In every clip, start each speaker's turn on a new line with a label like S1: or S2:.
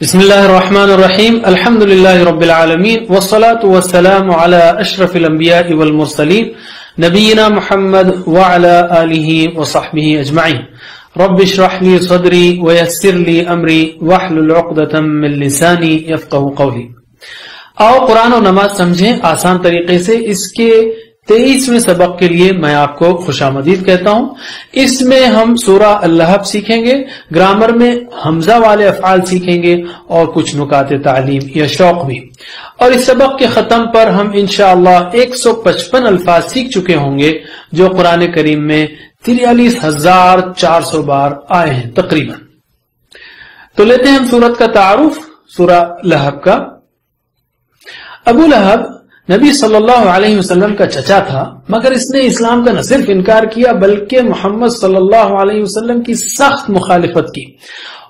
S1: بسم اللہ الرحمن الرحیم الحمد للہ رب العالمین والصلاة والسلام علی اشرف الانبیاء والمرسلین نبینا محمد وعلی آلہ وصحبہ اجمعین رب اشرح لی صدری ویسر لی امری واحلل عقدۃ من لسانی یفقہوا قولی۔ آؤ قرآن و نماز سمجھیں آسان طریقے سے۔ اس کے 23ویں سبق کے لیے میں آپ کو خوش آمدید کہتا ہوں۔ اس میں ہم سورہ اللہب سیکھیں گے، گرامر میں حمزہ والے افعال سیکھیں گے اور کچھ نکات تعلیم یا شوق بھی۔ اور اس سبق کے ختم پر ہم انشاءاللہ 155 الفاظ سیکھ چکے ہوں گے جو قرآن کریم میں 43,400 بار آئے ہیں تقریباً۔ تو لیتے ہیں ہم سورت کا تعارف، سورہ لہب کا۔ ابو لہب نبی صلی اللہ علیہ وسلم کا چچا تھا، مگر اس نے اسلام کا نہ صرف انکار کیا بلکہ محمد صلی اللہ علیہ وسلم کی سخت مخالفت کی۔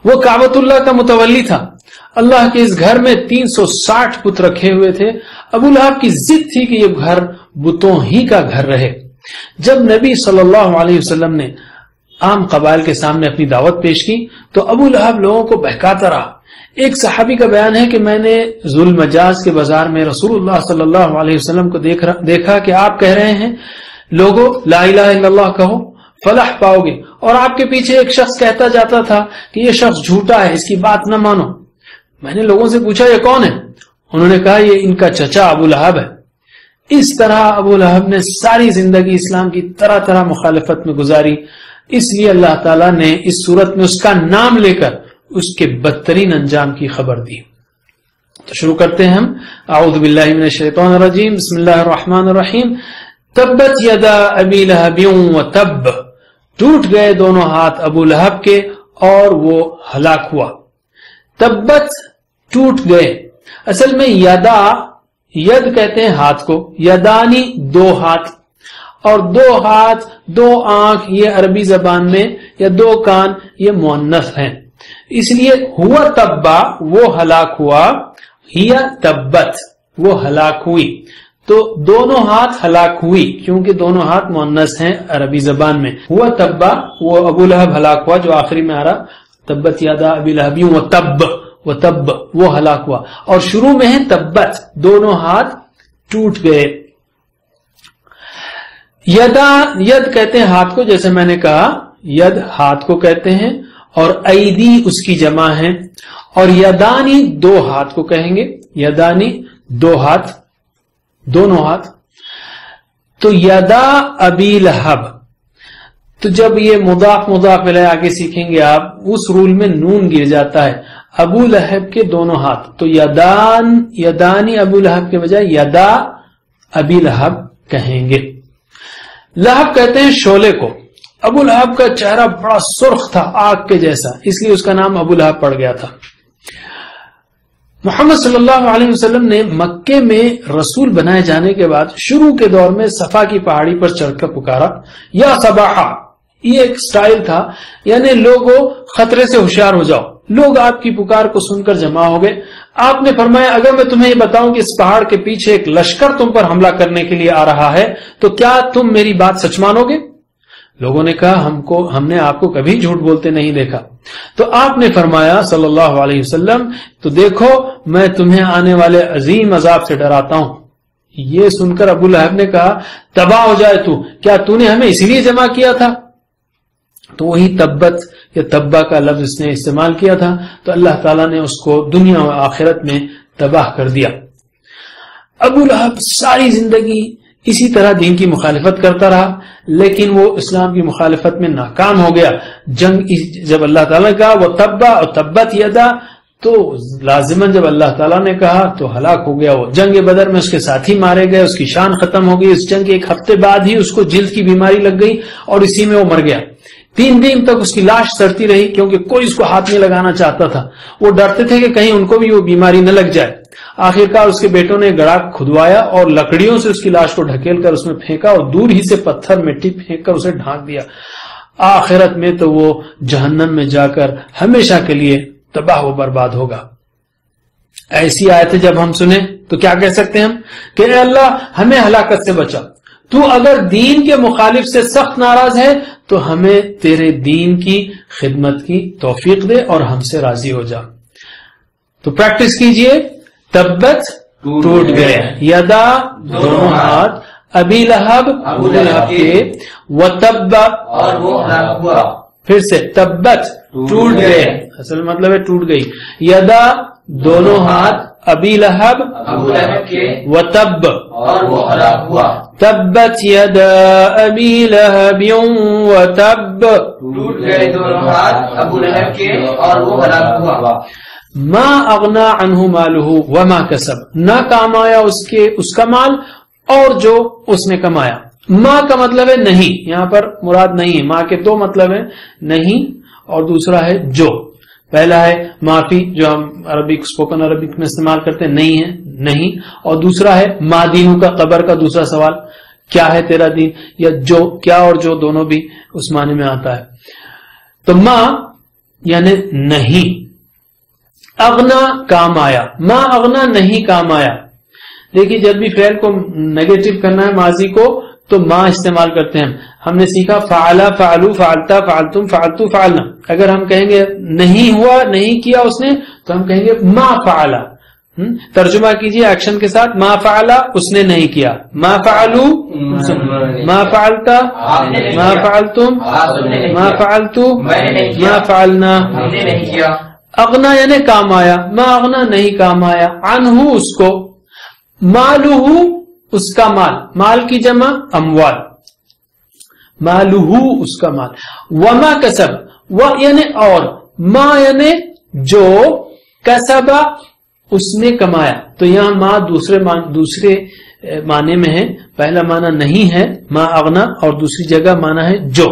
S1: وہ کعبۃ اللہ کا متولی تھا۔ اللہ کے اس گھر میں 360 بت رکھے ہوئے تھے۔ ابو لہب کی ضد تھی کہ یہ گھر بتوں ہی کا گھر رہے۔ جب نبی صلی اللہ علیہ وسلم نے عام قبائل کے سامنے اپنی دعوت پیش کی تو ابو لہب لوگوں کو بہکاتا رہا۔ ایک صحابی کا بیان ہے کہ میں نے ذوالمجاز کے بازار میں رسول اللہ صلی اللہ علیہ وسلم کو دیکھا کہ آپ کہہ رہے ہیں لوگوں لا الہ الا اللہ کہو فلاح پاؤ گے، اور آپ کے پیچھے ایک شخص کہتا جاتا تھا کہ یہ شخص جھوٹا ہے، اس کی بات نہ مانو۔ میں نے لوگوں سے پوچھا یہ کون ہے؟ انہوں نے کہا یہ ان کا چچا ابو لہب ہے۔ اس طرح ابو لہب نے ساری زندگی اسلام کی طرح طرح مخالفت میں گزاری، اس لیے اللہ تعالیٰ نے اس صورت میں اس کا نام لے کر اس کے بدترین انجام کی خبر دی۔ تو شروع کرتے ہیں ہم۔ اعوذ باللہ من الشیطان الرجیم، بسم اللہ الرحمن الرحیم۔ تبت یدا ابی لہب وتب، ٹوٹ گئے دونوں ہاتھ ابو لہب کے اور وہ ہلاک ہوا۔ تبت ٹوٹ گئے، اصل میں یدا، ید کہتے ہیں ہاتھ کو، یدانی دو ہاتھ، اور دو ہاتھ دو آنکھ یہ عربی زبان میں، یا دو کان یہ مؤنث ہیں، اس لیے ہوا تبا وہ ہلاک ہوا، ہیا تبت وہ ہلاک ہوئی۔ تو دونوں ہاتھ ہلاک ہوئی کیونکہ دونوں ہاتھ مؤنث ہیں عربی زبان میں۔ ہوا تبا وہ ابو لہب ہلاک ہوا، جو آخری میں آ رہا تبت یدا ابی لہب وتب وہ ہلاک ہوا، اور شروع میں ہے تبت دونوں ہاتھ ٹوٹ گئے۔ یدا، ید کہتے ہیں ہاتھ کو، جیسے میں نے کہا ید ہاتھ کو کہتے ہیں، اور ایدی اس کی جمع ہے، اور یدانی دو ہاتھ کو کہیں گے، یدانی دو ہاتھ، دونوں ہاتھ۔ تو یدا ابی لہب، تو جب یہ مضاف الیہ آگے سیکھیں گے آپ، اس رول میں نون گر جاتا ہے، ابو لہب کے دونوں ہاتھ، تو یدانی ابو لہب کے بجائے یدا ابی لہب کہیں گے۔ لہب کہتے ہیں شعلے کو۔ ابو لہب کا چہرہ بڑا سرخ تھا، آگ کے جیسا، اس لیے اس کا نام ابو لہب پڑ گیا تھا۔ محمد صلی اللہ علیہ وسلم نے مکے میں رسول بنائے جانے کے بعد شروع کے دور میں صفا کی پہاڑی پر چڑھ کر پکارا یا صباحا، یہ ایک سٹائل تھا، یعنی لوگوں خطرے سے ہوشیار ہو جاؤ۔ لوگ آپ کی پکار کو سن کر جمع ہو گئے۔ آپ نے فرمایا اگر میں تمہیں یہ بتاؤں کہ اس پہاڑ کے پیچھے ایک لشکر تم پر حملہ کرنے کے لیے آ رہا ہے تو کیا تم میری بات سچ مانو گے؟ لوگوں نے کہا ہم نے آپ کو کبھی جھوٹ بولتے نہیں دیکھا۔ تو آپ نے فرمایا صلی اللہ علیہ وسلم تو دیکھو میں تمہیں آنے والے عظیم عذاب سے ڈراتا ہوں۔ یہ سن کر ابو لہب نے کہا تباہ ہو جائے تو، کیا تو نے ہمیں اسی لیے جمع کیا تھا؟ تو وہی تبت یا تبا کا لفظ اس نے استعمال کیا تھا، تو اللہ تعالیٰ نے اس کو دنیا و آخرت میں تباہ کر دیا۔ ابو لہب ساری زندگی اسی طرح دین کی مخالفت کرتا رہا، لیکن وہ اسلام کی مخالفت میں ناکام ہو گیا۔ جنگ جب اللہ تعالیٰ نے کہا وہ تبا اور تبت یدا، تو لازماً جب اللہ تعالیٰ نے کہا تو ہلاک ہو گیا۔ وہ جنگ بدر میں اس کے ساتھی مارے گئے، اس کی شان ختم ہو گئی۔ اس جنگ کے ایک ہفتے بعد ہی اس کو جلد کی بیماری لگ گئی اور اسی میں وہ مر گیا۔ 3 دن تک اس کی لاش سڑتی رہی کیونکہ کوئی اس کو ہاتھ نہیں لگانا چاہتا تھا۔ وہ ڈرتے تھے کہ کہیں ان کو بھی وہ بیماری نہ لگ جائے۔ آخرکار اس کے بیٹوں نے گڑھا کھدوایا اور لکڑیوں سے اس کی لاش کو ڈھکیل کر اس میں پھینکا اور دور ہی سے پتھر مٹی پھینک کر اسے ڈھانک دیا۔ آخرت میں تو وہ جہنم میں جا کر ہمیشہ کے لیے تباہ و برباد ہوگا۔ ایسی آیتیں جب ہم سنیں تو کیا کہہ سکتے ہیں ہم کہ اے اللہ ہمیں ہلاکت سے بچا، تو اگر دین کے مخالف سے سخت ناراض ہے تو ہمیں تیرے دین کی خدمت کی توفیق دے اور ہم سے راضی ہو جا۔ تو پریکٹس کیجئے. تبت ٹوٹ گئے, یدا دونوں ہاتھ, ابی لہب ابو لہب کے, وتب
S2: اور وہ ہلاک ہوا.
S1: پھر سے تبت ٹوٹ گئے, اصل مطلب ہے ٹوٹ گئی. یدا دونوں ہاتھ, ابی لہب
S2: ابو لہب کے,
S1: وتب
S2: اور وہ ہلاک ہوا.
S1: تبت یدا ابی لہب وتب,
S2: ٹوٹ گئے دونوں ہاتھ ابو لہب کے اور وہ ہلاک ہوا.
S1: ما اغنا عنہ مالہ وما کسب, نہ کام آیا اس کا مال اور جو اس نے کمایا. ما کا مطلب ہے نہیں, یہاں پر مراد نہیں ہے. ما کے دو مطلب ہیں, نہیں اور دوسرا ہے جو. پہلا ہے معافی جو ہم عربک اسپوکن عربک میں استعمال کرتے ہیں, نہیں ہے نہیں, اور دوسرا ہے ما دینو کا, قبر کا دوسرا سوال کیا ہے تیرا دین, یا جو, کیا اور جو دونوں بھی اس معنی میں آتا ہے. تو ما یعنی نہیں, اغنا کام آیا, ما اغنا نہیں کام آیا. دیکھیے جب بھی فعل کو نیگیٹو کرنا ہے ماضی کو تو ما استعمال کرتے ہیں. ہم نے سیکھا فعلا, فعلو, فعلتا, فعلتم, فعلتو, فعلنا. اگر ہم کہیں گے نہیں ہوا, نہیں کیا اس نے, تو ہم کہیں گے ما فعلا. ترجمہ کیجئے ایکشن کے ساتھ. ما فعلا اس نے نہیں کیا, ما فعلو ما فعلتا, ما فعلتم ما فعلتو, ما فعلنا. اغنا یعنی کام آیا, ما اغنا نہیں کام آیا, عنہ اس کو, مالہ اس کا مال, مال کی جمع اموال, مالہ اس کا مال. وما کسب, و یعنی اور, ما یعنی جو, کسبا اس نے کمایا. تو یہاں ما دوسرے معنی میں ہے. پہلا معنی نہیں ہے ما اغنا, اور دوسری جگہ معنی ہے جو.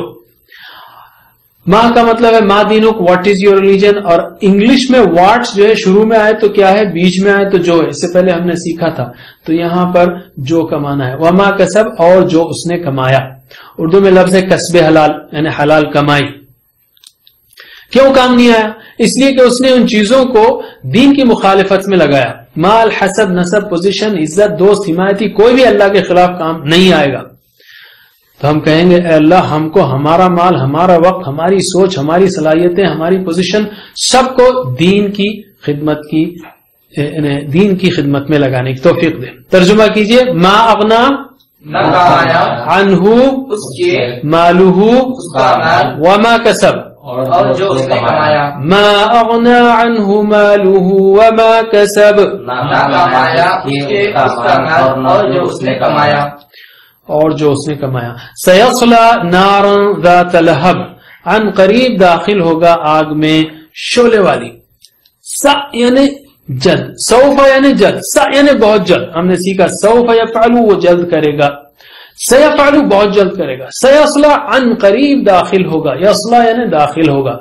S1: ما کا مطلب ہے ما دینک, واٹ از یور ریلیجن. اور انگلش میں واٹ جو ہے شروع میں آئے تو کیا ہے, بیچ میں آئے تو جو ہے. اس سے پہلے ہم نے سیکھا تھا. تو یہاں پر جو کمانا ہے. وما کسب اور جو اس نے کمایا. اردو میں لفظ ہے کسب حلال, یعنی حلال کمائی. کیوں کام نہیں آیا؟ اس لیے کہ اس نے ان چیزوں کو دین کی مخالفت میں لگایا. مال, حسب, نسب, پوزیشن, عزت, دوست, حمایتی, کوئی بھی اللہ کے خلاف کام نہیں آئے گا. تو ہم کہیں گے اے اللہ ہم کو ہمارا مال, ہمارا وقت, ہماری سوچ, ہماری صلاحیتیں, ہماری پوزیشن سب کو دین کی خدمت میں لگانے کی توفیق دے. ترجمہ کیجئے. ما اغنا عنہ مالہ وما کسب,
S2: اور جو اس نے کمایا.
S1: ما اغنا عنہ مالہ وما کسب,
S2: نہ کمایا اس کا مال اور جو اس نے کمایا.
S1: اور جو اس نے کمایا. سیصلا نارا ذات لہب, عن قریب داخل ہوگا آگ میں شعلے والی. س یعنی جلد, سوف یعنی جلد, س یعنی بہت جلد. ہم نے سیکھا سوف یفعل وہ جلد کرے گا, سیفعل بہت جلد کرے گا. سیصلا عن قریب داخل ہوگا, یصلا یعنی داخل ہوگا.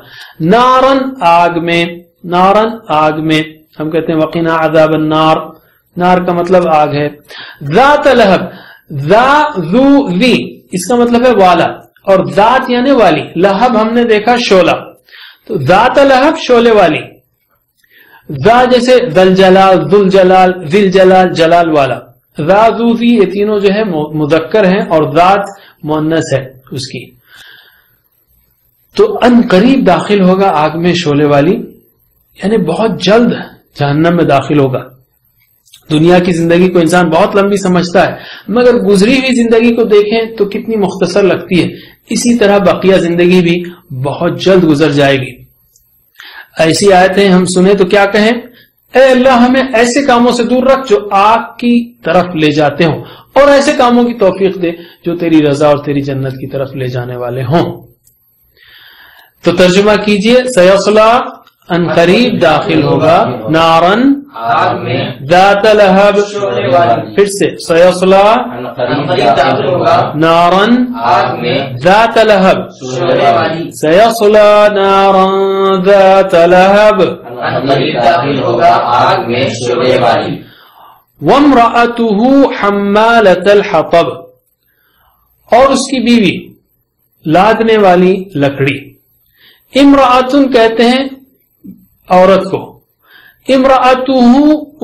S1: نارن آگ میں, نارن آگ میں. ہم کہتے ہیں وقنا عذاب النار, نار کا مطلب آگ ہے. ذات لہب, ذا ذو ذی اس کا مطلب ہے والا, اور ذات یعنی والی. لہب ہم نے دیکھا شعلہ, تو ذات لہب شعلے والی. ذا جیسے ذل جلال, ذل جلال, ذل جلال جلال والا. ذا ذو ذی یہ تینوں جو ہے مذکر ہیں, اور ذات مؤنث ہے اس کی. تو ان قریب داخل ہوگا آگ میں شعلے والی, یعنی بہت جلد جہنم میں داخل ہوگا. دنیا کی زندگی کو انسان بہت لمبی سمجھتا ہے, مگر گزری ہوئی زندگی کو دیکھیں تو کتنی مختصر لگتی ہے. اسی طرح بقیہ زندگی بھی بہت جلد گزر جائے گی. ایسی آیتیں ہم سنیں تو کیا کہیں, اے اللہ ہمیں ایسے کاموں سے دور رکھ جو آگ کی طرف لے جاتے ہوں, اور ایسے کاموں کی توفیق دے جو تیری رضا اور تیری جنت کی طرف لے جانے والے ہوں. تو ترجمہ کیجئے. سیصلا ان قریب داخل ہوگا, نارن ذات لہب, پھر سے سیصلا نارن ذات لہب, سیصلا نارن ذات لہب. وامرأته حمالة الحطب, اور اس کی بیوی لادنے والی لکڑی. امرأتن کہتے ہیں عورت کو, امرأتہ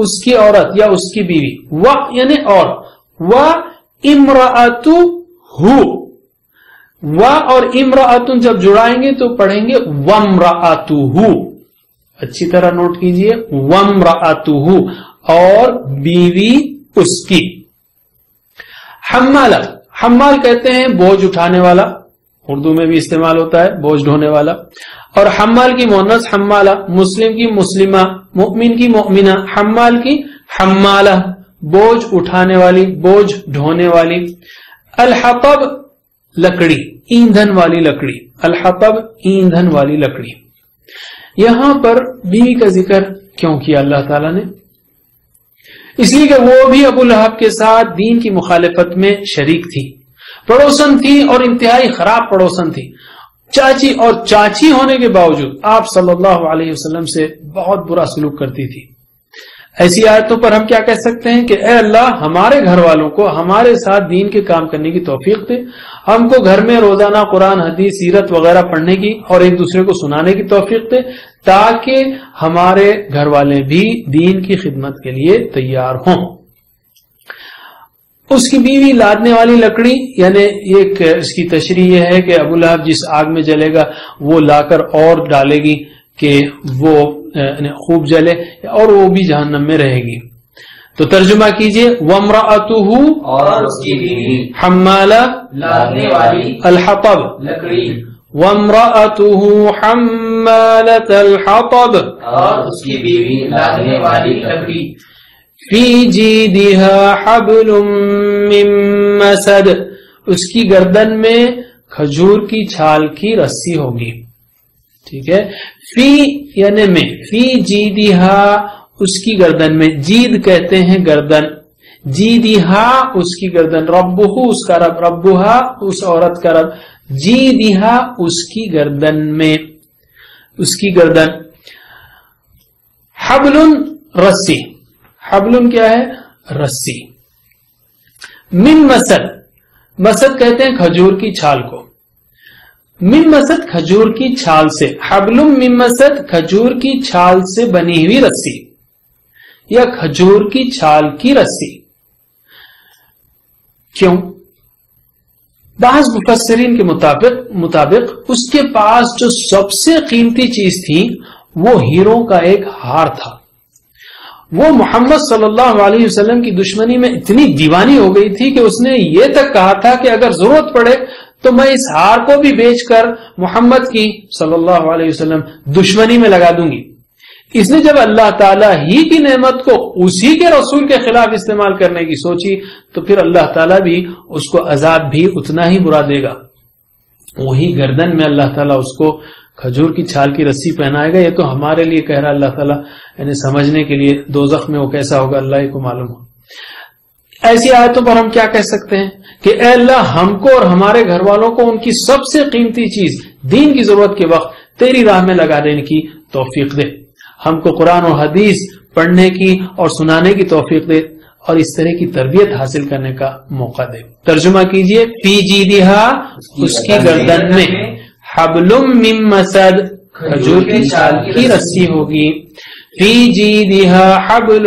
S1: اس کی عورت یا اس کی بیوی. و یعنی اور, و امرأتہ, و اور امرأتن جب جڑائیں گے تو پڑھیں گے وامرأتہ. اچھی طرح نوٹ کیجئے، وامرأتہ، اور بیوی اس کی. حمالہ، حمال کہتے ہیں بوجھ اٹھانے والا، اردو میں بھی استعمال ہوتا ہے بوجھ ڈھونے والا. اور حمال کی مؤنث حمالہ، مسلم کی مسلمہ، مؤمن کی مؤمنہ، حمال کی حمالہ، بوجھ اٹھانے والی، بوجھ ڈھونے والی. الحطب، لکڑی، ایندھن والی لکڑی. الحطب، ایندھن والی لکڑی. یہاں پر بیوی کا ذکر کیوں کیا اللہ تعالیٰ نے؟ اس لیے کہ وہ بھی ابو لہب کے ساتھ دین کی مخالفت میں شریک تھی، پڑوسن تھی، اور انتہائی خراب پڑوسن تھی. چاچی اور چاچی ہونے کے باوجود آپ صلی اللہ علیہ وسلم سے بہت برا سلوک کرتی تھی. ایسی آیتوں پر ہم کیا کہہ سکتے ہیں کہ اے اللہ ہمارے گھر والوں کو ہمارے ساتھ دین کے کام کرنے کی توفیق دے، ہم کو گھر میں روزانہ قرآن، حدیث، سیرت وغیرہ پڑھنے کی اور ایک دوسرے کو سنانے کی توفیق دے، تاکہ ہمارے گھر والے بھی دین کی خدمت کے لیے تیار ہوں. اس کی بیوی لادنے والی لکڑی، یعنی ایک اس کی تشریح یہ ہے کہ ابو لہب جس آگ میں جلے گا وہ لا کر اور ڈالے گی کہ وہ خوب جلے، اور وہ بھی جہنم میں رہے گی. تو ترجمہ کیجئے، وامرأتہ،
S2: اور اس کی بیوی،
S1: حمالہ،
S2: لادنے والی
S1: الحطب،
S2: لکڑی،
S1: وامرأتہ حمالۃ الحطب،
S2: اور اس کی بیوی لادنے والی لکڑی.
S1: فی جیدہا حبل من مسد، اس کی گردن میں کھجور کی چھال کی رسی ہوگی. ٹھیک ہے، فی یعنی میں، فی جیدہا اس کی گردن میں، جید کہتے ہیں گردن، جیدہا اس کی گردن، ربہ اس کا رب، ربہا اس عورت کا رب، جیدہا اس کی گردن میں، اس کی گردن. حبل، رسی، حبل کیا ہے؟ رسی. من مسد، مسد کہتے ہیں کھجور کی چھال کو، من مسد کھجور کی چھال سے، حبل من مسد کھجور کی چھال سے بنی ہوئی رسی یا کھجور کی چھال کی رسی. کیوں؟ بعض مفسرین کے مطابق اس کے پاس جو سب سے قیمتی چیز تھی وہ ہیروں کا ایک ہار تھا. وہ محمد صلی اللہ علیہ وسلم کی دشمنی میں اتنی دیوانی ہو گئی تھی کہ اس نے یہ تک کہا تھا کہ اگر ضرورت پڑے تو میں اس ہار کو بھی بیچ کر محمد کی صلی اللہ علیہ وسلم دشمنی میں لگا دوں گی. اس نے جب اللہ تعالیٰ ہی کی نعمت کو اسی کے رسول کے خلاف استعمال کرنے کی سوچی تو پھر اللہ تعالیٰ بھی اس کو عذاب بھی اتنا ہی برا دے گا. وہی گردن میں اللہ تعالیٰ اس کو کھجور کی چھال کی رسی پہنائے گا. یہ تو ہمارے لیے کہہ رہا اللہ تعالیٰ، یعنی سمجھنے کے لیے دوزخ میں وہ کیسا ہوگا اللہ ہی کو معلوم ہو. ایسی آیتوں پر ہم کیا کہہ سکتے ہیں کہ اے اللہ ہم کو اور ہمارے گھر والوں کو ان کی سب سے قیمتی چیز دین کی ضرورت کے وقت تیری راہ میں لگا دینے کی توفیق دے. ہم کو قرآن و حدیث پڑھنے کی اور سنانے کی توفیق دے اور اس طرح کی تربیت حاصل کرنے کا موقع دے. ترجمہ کیجئے، فی جیدہا اس کی گردن میں، حبل من مسد کھجور کی چھال کی رسی ہوگی. فی جیدہا حبل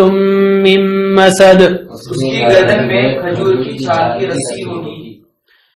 S1: من مسد،
S2: اس کی گردن میں کھجور کی چھال کی رسی ہوگی.